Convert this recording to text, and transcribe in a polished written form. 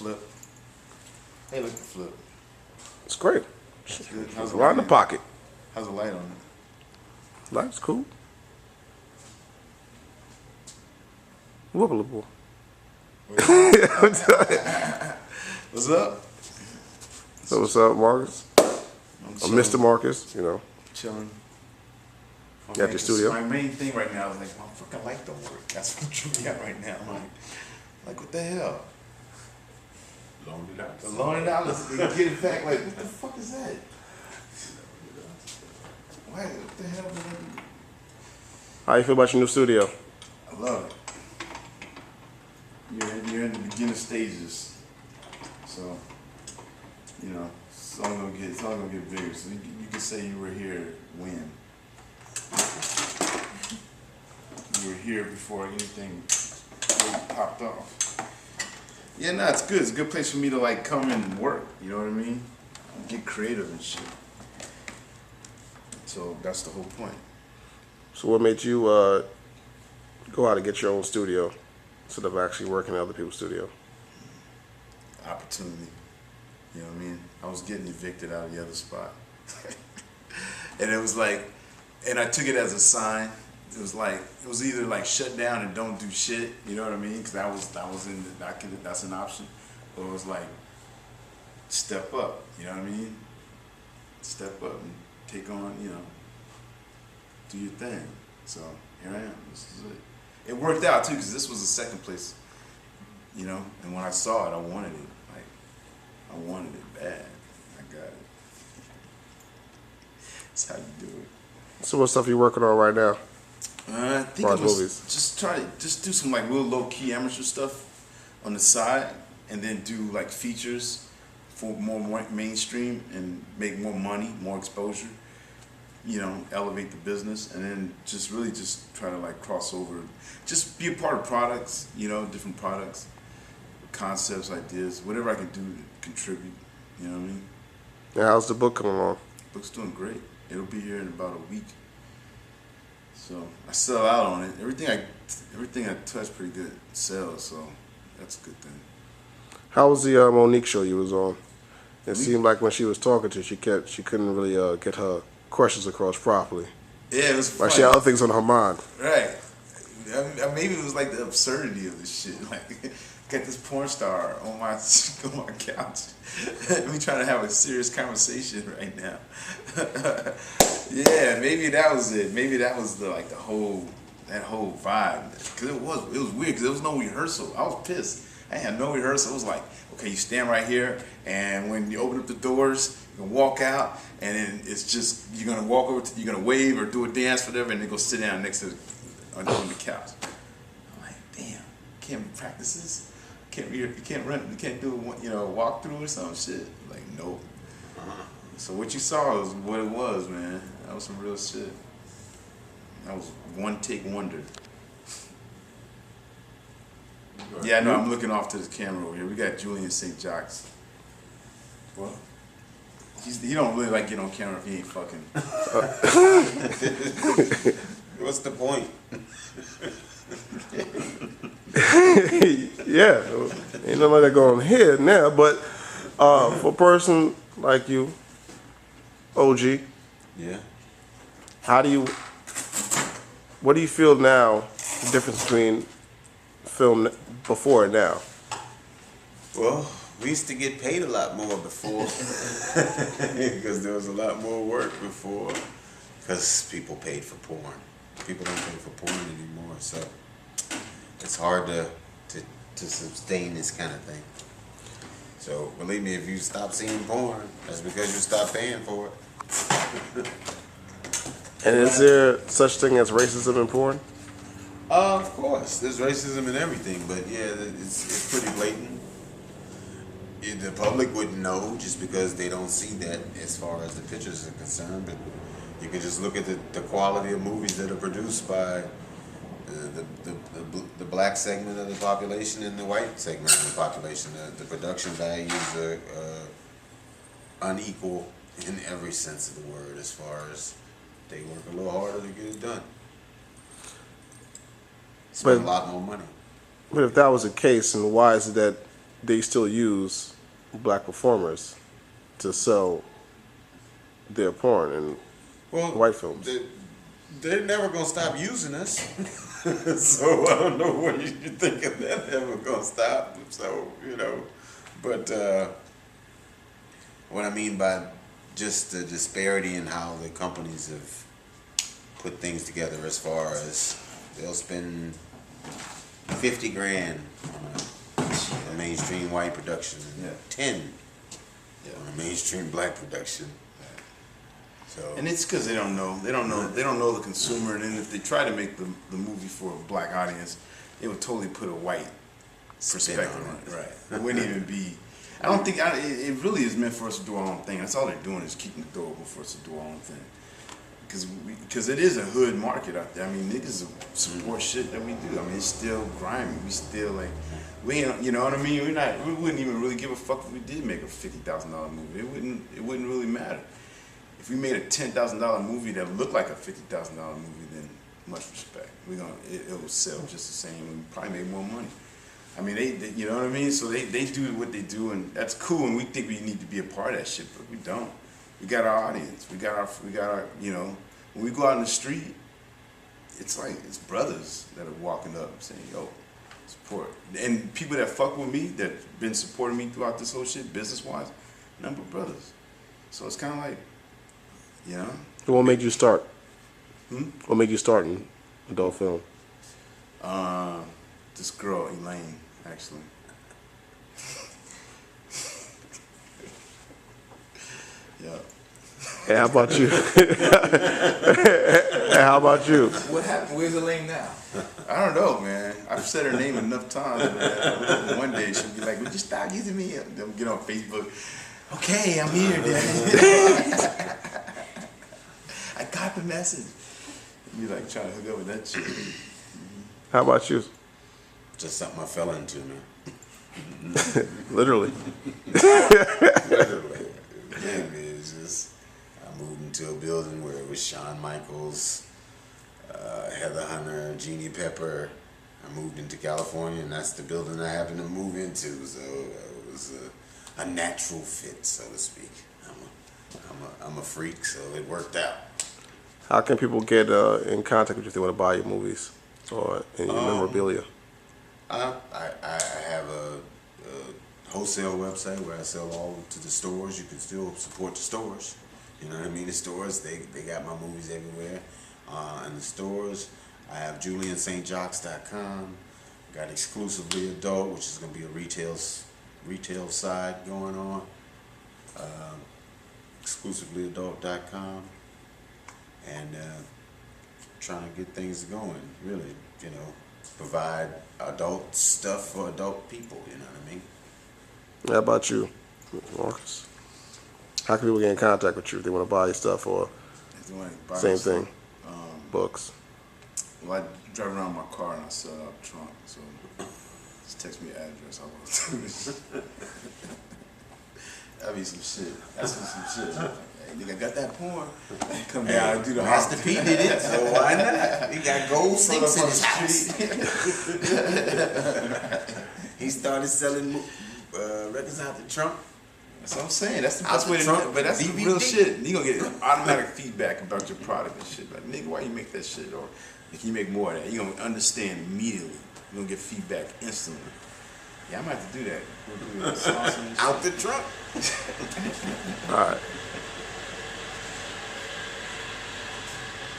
flip. Hey, look at the flip. It's great. It's good. There's a lot in the pocket. How's the light on it? Light's cool. Whoopable. What's up? So what's up, Marcus? I'm Or Mr. Marcus, you know. Chilling. At your studio. My main thing right now is like, my fucking light don't work. That's what tripping me out right now. I'm like, what the hell? Loan it out. The loan it out, let's get it back. Like, what the fuck is that? Why? What the hell did I do? How you feel about your new studio? I love it. You're in the beginner stages, so you know it's only gonna get bigger. So you can say you were here when you were here before anything really popped off. Yeah, no, it's good. It's a good place for me to like come and work. You know what I mean? Get creative and shit. So that's the whole point. So what made you go out and get your own studio instead of actually working in other people's studio? Opportunity. You know what I mean? I was getting evicted out of the other spot. And it was like, and I took it as a sign. It was like, it was either like shut down and don't do shit, you know what I mean? Because that's an option. Or it was like, step up, you know what I mean? Step up and take on, you know, do your thing. So here I am, this is it. It worked out too, because this was the second place, you know, and when I saw it, I wanted it. Like, I wanted it bad. I got it. That's how you do it. So what stuff you working on right now? I think I was just try to do some like real low key amateur stuff on the side, and then do like features for more mainstream and make more money, more exposure. You know, elevate the business, and then just really just try to like cross over, just be a part of products. You know, different products, concepts, ideas, whatever I can do to contribute. You know what I mean? Yeah, how's the book coming along? Book's doing great. It'll be here in about a week. So I sell out on it. Everything I touch pretty good sells, so that's a good thing. How was the Monique show you was on? It seemed like when she was talking to you, she couldn't really get her questions across properly. Yeah, it was funny. Like she had other things on her mind. Right. Maybe it was like the absurdity of this shit. Like, get this porn star on my couch. We trying to have a serious conversation right now. Yeah, maybe that was it. Maybe that was that whole vibe. Cause it was weird. Cause there was no rehearsal. I was pissed. I had no rehearsal. It was like, okay, you stand right here, and when you open up the doors, you can walk out, and then it's just you're gonna walk over, you're gonna wave or do a dance, whatever, and then go sit down next to on the couch. I'm like, damn, can't practice this. You can't run. You can't do a walkthrough or some shit. Like, nope. So what you saw was what it was, man. That was some real shit. That was one take wonder. Yeah, I know. I'm looking off to this camera over here. We got Julian St. What? He don't really like getting on camera if he ain't fucking. What's the point? Yeah, ain't nothing like that going here now. But for a person like you, OG, Yeah. what do you feel now? The difference between film before and now? Well, we used to get paid a lot more before because there was a lot more work before because people paid for porn. People don't pay for porn anymore, so it's hard to sustain this kind of thing. So believe me, if you stop seeing porn, that's because you stopped paying for it. And is there such thing as racism in porn? Of course, there's racism in everything, but yeah, it's pretty blatant. The public wouldn't know just because they don't see that as far as the pictures are concerned, but you can just look at the quality of movies that are produced by the black segment of the population and the white segment of the population. The production values are unequal in every sense of the word, as far as they work a little harder to get it done. Spend a lot more money. But if that was the case, then why is it that they still use black performers to sell their porn and Well, white films. They're never gonna stop using us. So I don't know what you think of that ever gonna stop. So but what I mean by just the disparity in how the companies have put things together, as far as they'll spend 50 grand on a mainstream white production, and 10 on a mainstream black production. So, And it's because they don't know the consumer, and then if they try to make the movie for a black audience, it would totally put a white perspective on it. Right. It wouldn't even be. I don't think it really is meant for us to do our own thing. That's all they're doing is keeping the door open for us to do our own thing. Because it is a hood market out there. I mean, niggas support shit that we do. I mean, it's still grimy. We still like, we ain't, you know what I mean? We wouldn't even really give a fuck if we did make a $50,000 movie. It wouldn't really matter. If we made a $10,000 movie that looked like a $50,000 movie, then much respect. It will sell just the same. We probably make more money. I mean, they you know what I mean? So they do what they do, and that's cool. And we think we need to be a part of that shit, but we don't. We got our audience. We got our. You know, when we go out in the street, it's like it's brothers that are walking up saying, "Yo, support." And people that fuck with me, that been supporting me throughout this whole shit, business wise, number of brothers. So it's kind of like, you know. So what made you start? What made you start in adult film? This girl, Elaine, actually. Yeah. And how about you? And how about you? What happened? Where's Elaine now? I don't know, man. I've said her name enough times, man. One day she'll be like, "Would you stop using me?" They'll get on Facebook. Okay, I'm here, Daddy. I got the message. You like trying to hook up with that chick. How about you? just something I fell into, man. Literally. Literally. Yeah, man, it's just, I moved into a building where it was Shawn Michaels, Heather Hunter, Jeannie Pepper. I moved into California, and that's the building I happened to move into. So it was a natural fit, so to speak. I'm a freak, so it worked out. How can people get in contact with you if they want to buy your movies or any memorabilia? I have a wholesale website where I sell all to the stores. You can still support the stores. You know what I mean? The stores, they got my movies everywhere. In the stores, I have JulianSt.com. Got Exclusively Adult, which is going to be a retail side going on. ExclusivelyAdult.com. And trying to get things going, really, you know, provide adult stuff for adult people, you know what I mean? How about you, Marcus? How can people get in contact with you if they want to buy your stuff or same thing, books? Well, I drive around my car and I sell it out the trunk, so just text me your address. I will do this. That'd be some shit. That's some shit. Hey, nigga, got that porn. Come down and do the Master P did it, so why not? He got gold sinks in his house. He started selling records out the trunk. That's what I'm saying. That's the best way to do it. But that's the real shit. You gonna get automatic feedback about your product and shit. Like, nigga, why you make that shit? Or can you make more of that? You gonna understand immediately. You gonna get feedback instantly. Yeah, I might have to do that. We'll do it. Out the trunk. All right.